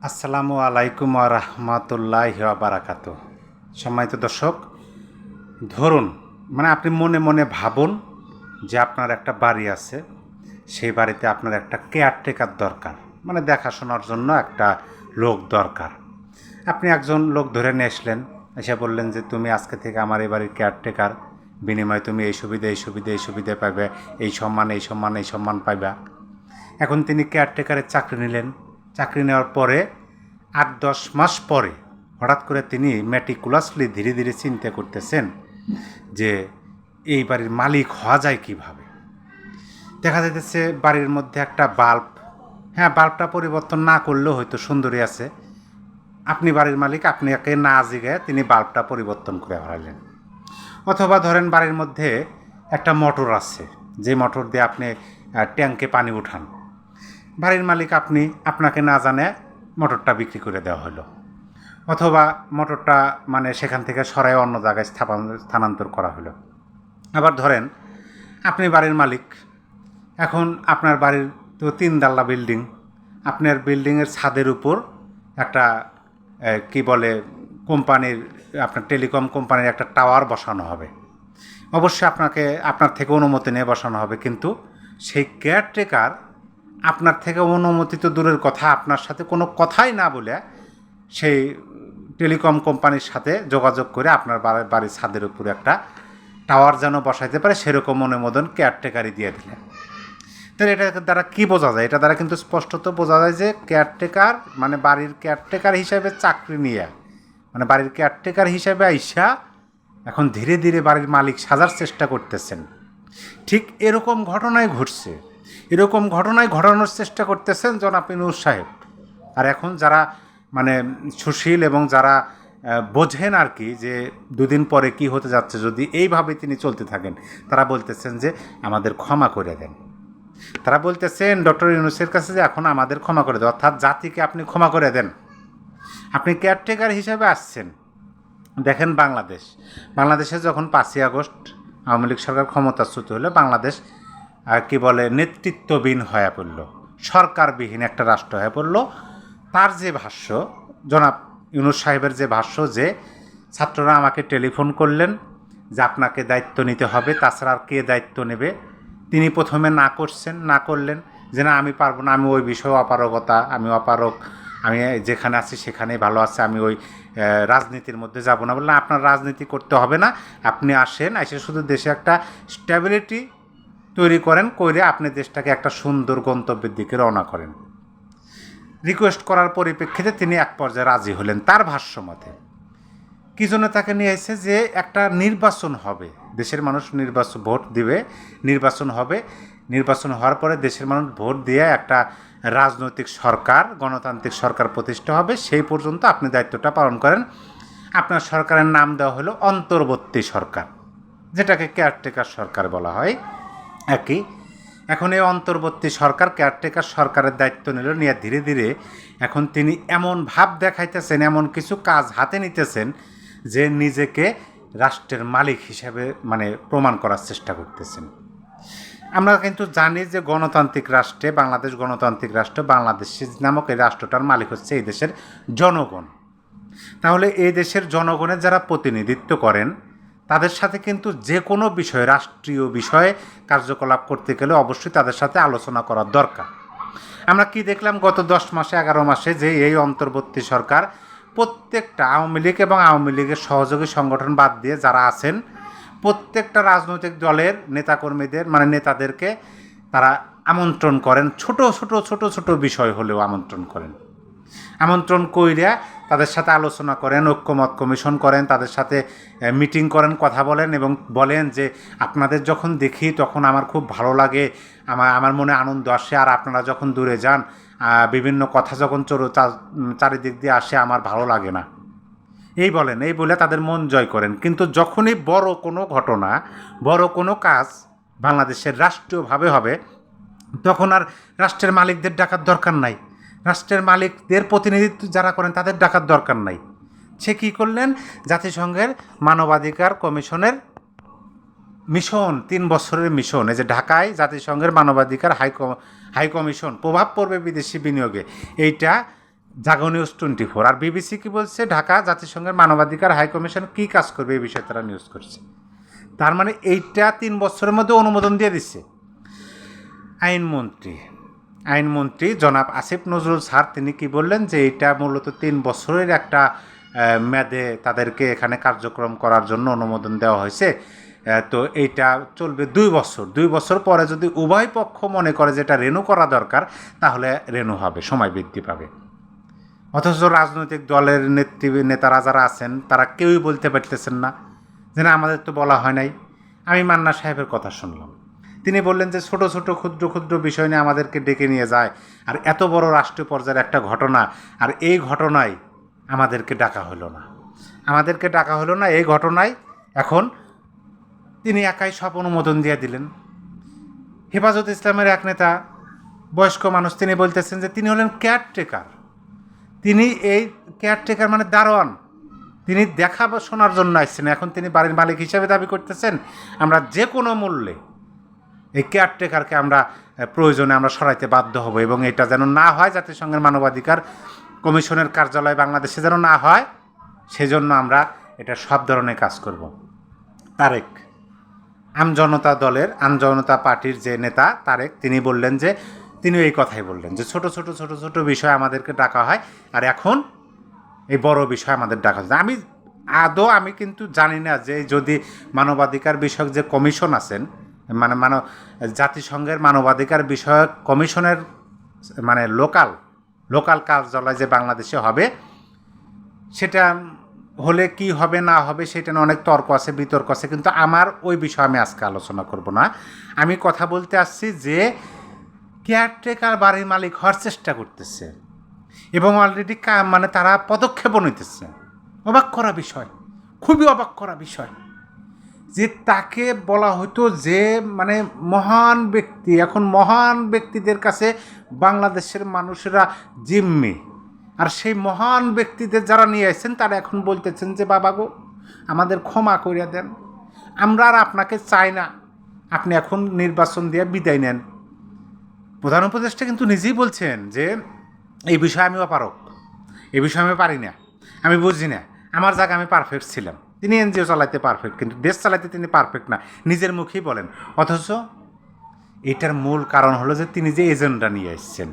আসসালামু আলাইকুম রাহমাতুল্লাহি ওয়া বারাকাতুহু। সম্মানিত দর্শক, ধরুন আপনি মনে মনে ভাবুন যে আপনার একটা বাড়ি আছে, সেই বাড়িতে আপনার একটা কেয়ারটেকার দরকার, দেখাশোনার জন্য একটা লোক দরকার। আপনি একজন লোক ধরে নিয়ে আসলেন, এসে বললেন যে তুমি আজকে থেকে আমার এই বাড়ির কেয়ারটেকার, বিনিময়ে তুমি এই সুবিধা এই সুবিধা এই সুবিধা পাবে, এই সম্মান এই সম্মান এই সম্মান পাইবা। এখন তিনি কেয়ারটেকারের চাকরি নিলেন। চাকরি নেওয়ার পরে ৮-১০ মাস পরে হঠাৎ করে তিনি ম্যাটিকুলাসলি ধীরে ধীরে চিন্তা করতেছেন যে এই বাড়ির মালিক হওয়া যায় কীভাবে। দেখা যাইতেছে বাড়ির মধ্যে একটা বাল্ব, হ্যাঁ বাল্বটা পরিবর্তন না করলেও হয়তো সুন্দরী আছে, আপনি বাড়ির মালিক, আপনি একে না জিগায় তিনি বাল্বটা পরিবর্তন করে ফেলালেন। অথবা ধরেন বাড়ির মধ্যে একটা মোটর আছে, যে মোটর দিয়ে আপনি ট্যাঙ্কে পানি উঠান, বাড়ির মালিক আপনি, আপনাকে না জানে মোটরটা বিক্রি করে দেওয়া হলো। অথবা মোটরটা সেখান থেকে সরাই অন্য জায়গায় স্থানান্তর করা হলো। আবার ধরেন আপনি বাড়ির মালিক, এখন আপনার বাড়ির তো ৩ তলা বিল্ডিং, আপনার বিল্ডিংয়ের ছাদের উপর একটা কি বলে কোম্পানির, আপনার টেলিকম কোম্পানির একটা টাওয়ার বসানো হবে। অবশ্যই আপনার থেকে অনুমতি নিয়ে বসানো হবে, কিন্তু সেই কেয়ারটেকার আপনার থেকে অনুমতি তো দূরের কথা, আপনার সাথে কোনো কথাই না বলে সেই টেলিকম কোম্পানির সাথে যোগাযোগ করে আপনার বাড়ির ছাদের উপরে একটা টাওয়ার যেন বসাইতে পারে সেরকম অনুমোদন কেয়ারটেকারই দিয়ে দিলেন। তাহলে এটা দ্বারা কী বোঝা যায়? এটা দ্বারা কিন্তু স্পষ্টত বোঝা যায় যে কেয়ারটেকার বাড়ির কেয়ারটেকার হিসাবে চাকরি নিয়ে বাড়ির কেয়ারটেকার হিসাবে আইসা এখন ধীরে ধীরে বাড়ির মালিক সাজার চেষ্টা করতেছেন। ঠিক এরকম ঘটনাই ঘটছে, এরকম ঘটনায় ঘটানোর চেষ্টা করতেছেন জনাব ইউনূস সাহেব। আর এখন যারা সুশীল এবং যারা বোঝেন আর কি, যে দুদিন পরে কি হতে যাচ্ছে যদি এইভাবে তিনি চলতে থাকেন, তারা বলতেছেন যে আমাদের ক্ষমা করে দেন। তারা বলতেছেন ডক্টর ইউনূসের কাছে যে এখন আমাদের ক্ষমা করে দেন, অর্থাৎ জাতিকে আপনি ক্ষমা করে দেন। আপনি কেয়ারটেকার হিসেবে আসছেন। দেখেন বাংলাদেশে যখন ৫ই আগস্ট আওয়ামী লীগ সরকার ক্ষমতাচ্যুত হলো, বাংলাদেশ কি বলে নেতৃত্ববিহীন হয়ে পড়ল, সরকারবিহীন একটা রাষ্ট্র হয়ে পড়ল। তার যে ভাষ্য, জনাব ইউনূস সাহেবের যে ভাষ্য, যে ছাত্ররা আমাকে টেলিফোন করলেন যে আপনাকে দায়িত্ব নিতে হবে, তাছাড়া আর কে দায়িত্ব নেবে। তিনি প্রথমে না করলেন যে না আমি পারবো না, আমি ওই বিষয়ে অপারগতা, আমি অপারগ, আমি যেখানে আছি সেখানেই ভালো আছে, আমি ওই রাজনীতির মধ্যে যাব না। বললেন আপনার রাজনীতি করতে হবে না, আপনি আসেন, এসে শুধু দেশে একটা স্ট্যাবিলিটি তৈরি করেন, করে আপনি দেশটাকে একটা সুন্দর গন্তব্যের দিকে রওনা করেন। রিকোয়েস্ট করার পরিপ্রেক্ষিতে তিনি এক পর্যায়ে রাজি হলেন তার ভাষ্য মতে। কি জন্য তাকে নিয়ে এসেছে? যে একটা নির্বাচন হবে, দেশের মানুষ ভোট দিবে, নির্বাচন হবে, নির্বাচন হওয়ার পরে দেশের মানুষ ভোট দিয়ে একটা রাজনৈতিক সরকার, গণতান্ত্রিক সরকার প্রতিষ্ঠা হবে, সেই পর্যন্ত আপনি দায়িত্বটা পালন করেন। আপনার সরকারের নাম দেওয়া হলো অন্তর্বর্তী সরকার, যেটাকে কেয়ারটেকার সরকার বলা হয় একই। এখন এই অন্তর্বর্তী সরকার কেয়ারটেকার সরকারের দায়িত্ব নিয়ে ধীরে ধীরে এখন তিনি এমন ভাব দেখাইতেছেন, এমন কিছু কাজ হাতে নিতেছেন যে নিজেকে রাষ্ট্রের মালিক হিসেবে প্রমাণ করার চেষ্টা করতেছেন। আমরা কিন্তু জানি যে গণতান্ত্রিক রাষ্ট্রে, বাংলাদেশ গণতান্ত্রিক রাষ্ট্র, বাংলাদেশ নামক এই রাষ্ট্রটার মালিক হচ্ছে এই দেশের জনগণ। তাহলে এই দেশের জনগণের যারা প্রতিনিধিত্ব করেন, তাদের সাথে কিন্তু যে কোনো বিষয়ে, রাষ্ট্রীয় বিষয়ে কার্যকলাপ করতে গেলে অবশ্যই তাদের সাথে আলোচনা করার দরকার। আমরা কি দেখলাম গত 10 মাসে 11 মাসে, যে এই অন্তর্বর্তী সরকার প্রত্যেকটা আওয়ামী লীগ এবং আওয়ামী লীগের সহযোগী সংগঠন বাদ দিয়ে যারা আছেন, প্রত্যেকটা রাজনৈতিক দলের নেতাকর্মীদের নেতাদেরকে তারা আমন্ত্রণ করেন, ছোট ছোট বিষয় হলেও আমন্ত্রণ কইরা তাদের সাথে আলোচনা করেন, ঐক্যমত কমিশন করেন, তাদের সাথে মিটিং করেন, কথা বলেন এবং বলেন যে আপনাদের যখন দেখি তখন আমার খুব ভালো লাগে, আমার মনে আনন্দ আসে, আর আপনারা যখন দূরে যান, বিভিন্ন কথা যখন চারিদিক দিয়ে আসে, আমার ভালো লাগে না, এই বলে তাদের মন জয় করেন। কিন্তু যখনই বড় কোনো ঘটনা, বড় কোনো কাজ বাংলাদেশের রাষ্ট্রীয়ভাবে হবে, তখন আর রাষ্ট্রের মালিকদের ডাকার দরকার নাই, রাষ্ট্রের মালিকদের প্রতিনিধিত্ব যারা করেন তাদের ডাকার দরকার নাই। সে কী করলেন? জাতিসংঘের মানবাধিকার কমিশনের মিশন, 3 বছরের মিশন, এই যে ঢাকায় জাতিসংঘের মানবাধিকার হাই কমিশন, প্রভাব পড়বে বিদেশি বিনিয়োগে, এইটা জাগো নিউজ 24। আর বিবিসি কি বলছে, ঢাকা জাতিসংঘের মানবাধিকার হাই কমিশন কী কাজ করবে এই বিষয়ে তারা নিউজ করছে। তার মানে এইটা 3 বছরের মধ্যে অনুমোদন দিয়ে দিচ্ছে আইনমন্ত্রী জনাব আসিফ নজরুল স্যার। তিনি কি বললেন যে এটা মূলত 3 বছরের একটা মেয়াদে তাদেরকে এখানে কার্যক্রম করার জন্য অনুমোদন দেওয়া হয়েছে। তো এইটা চলবে 2 বছর পরে যদি উভয় পক্ষ মনে করে যে এটা রেনু করা দরকার, তাহলে রেনু হবে, সময় বৃদ্ধি পাবে। অথচ রাজনৈতিক দলের নেতারা যারা আছেন তারা কেউই বলতে পারতেছেন না যে না আমাদের তো বলা হয় নাই। আমি মান্না সাহেবের কথা শুনলাম, তিনি বললেন যে ছোট ছোট ক্ষুদ্র ক্ষুদ্র বিষয় নিয়ে আমাদেরকে ডেকে নিয়ে যায়, আর এত বড় রাষ্ট্রীয় পর্যায়ের একটা ঘটনা, আর এই ঘটনায় আমাদেরকে ডাকা হলো না। এই ঘটনায় এখন তিনি একাই সব অনুমোদন দিয়ে দিলেন। হেফাজত ইসলামের এক নেতা, বয়স্ক মানুষ, তিনি বলতেছেন যে তিনি হলেন কেয়ারটেকার। তিনি এই কেয়ারটেকার মানে দারোয়ান, তিনি দেখা বা শোনার জন্য আসছেন। এখন তিনি বাড়ির মালিক হিসেবে দাবি করতেছেন আমরা যে কোনো মূল্যে এই কেয়ারটেকারকে আমরা প্রয়োজনে আমরা সরাইতে বাধ্য হব, এবং এটা যেন না হয়, জাতিসংঘের মানবাধিকার কমিশনের কার্যালয় বাংলাদেশে যেন না হয়, সেজন্য আমরা এটা সব ধরনের কাজ করব। তারেক, আমজনতা পার্টির যে নেতা তারেক, তিনি বললেন যে তিনি এই কথাই বললেন যে ছোট ছোট বিষয় আমাদেরকে ডাকা হয়, আর এখন এই বড় বিষয় আমাদের ডাকা হয়। আমি কিন্তু জানি না যে যদি মানবাধিকার বিষয়ক যে কমিশন আছেন, মানে জাতিসংঘের মানবাধিকার বিষয়ক কমিশনের মানে লোকাল কার্যালয় যে বাংলাদেশে হবে, সেটা হলে কি হবে না হবে সেটা নিয়ে অনেক তর্ক আছে, বিতর্ক আছে, কিন্তু আমার ওই বিষয়ে আমি আজকে আলোচনা করব না। আমি কথা বলতে আসছি যে কেয়ারটেকার বাড়ির মালিক হওয়ার চেষ্টা করতেছে এবং অলরেডি মানে তারা পদক্ষেপও নিতেছে। খুবই অবাক করা বিষয় যে তাকে বলা হতো যে মানে মহান ব্যক্তি, এখন মহান ব্যক্তিদের কাছে বাংলাদেশের মানুষেরা জিম্মি, আর সেই মহান ব্যক্তিদের যারা নিয়ে আসছেন তারা এখন বলতেছেন যে বাবা গো আমাদের ক্ষমা করিয়া দেন, আমরা আর আপনাকে চাই না, আপনি এখন নির্বাচন দিয়ে বিদায় নেন। প্রধান উপদেষ্টা কিন্তু নিজেই বলছেন যে এই বিষয়ে আমি অপারক, এই বিষয়ে আমি পারি না, আমি বুঝি না, আমার জায়গায় আমি পারফেক্ট ছিলাম। তিনি এনজিও চালাইতে পারফেক্ট, কিন্তু দেশ চালাইতে তিনি পারফেক্ট না, নিজের মুখেই বলেন। অথচ এটার মূল কারণ হলো যে তিনি যে এজেন্ডা নিয়ে এসেছেন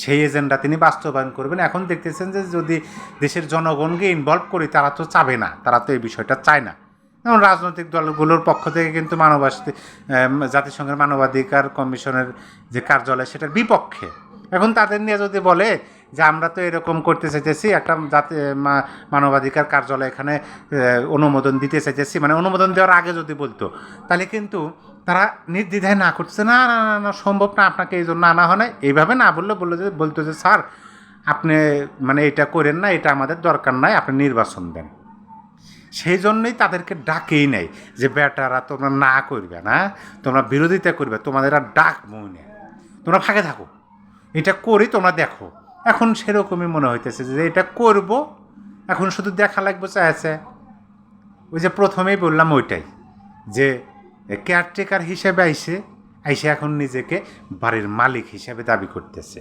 সেই এজেন্ডা তিনি বাস্তবায়ন করবেন। এখন দেখতেছেন যে যদি দেশের জনগণকে ইনভলভ করি, তারা তো চাবে না, তারা তো এই বিষয়টা চায় না। যেমন রাজনৈতিক দলগুলোর পক্ষ থেকে কিন্তু জাতিসংঘের মানবাধিকার কমিশনের যে কার্যালয় সেটার বিপক্ষে। এখন তাদের নিয়ে যদি বলে যে আমরা তো এরকম করতে চাইতেছি, একটা মানবাধিকার কার্যালয় এখানে অনুমোদন দিতে চাইতেছি, মানে অনুমোদন দেওয়ার আগে যদি বলতো, তাহলে কিন্তু তারা নির্দ্বিধায় না করছে, না না না সম্ভব না, আপনাকে এই জন্য আনা হয় না। এইভাবে না বললে বলতো যে স্যার আপনি মানে এটা করেন না, এটা আমাদের দরকার নাই, আপনি নির্বাচন দেন। সেই জন্যই তাদেরকে ডাকেই নেই যে বেটারা তোমরা না করবে না, তোমরা বিরোধিতা করবে, তোমাদের আর ডাক মনে, তোমরা ফাঁকে থাকো, এটা করি তোমরা দেখো। এখন সেরকমই মনে হইতেছে যে এটা করব, এখন শুধু দেখা লাগবে চাইছে। ওই যে প্রথমেই বললাম ওইটাই, যে কেয়ারটেকার হিসেবে আইসে এখন নিজেকে বাড়ির মালিক হিসেবে দাবি করতেছে।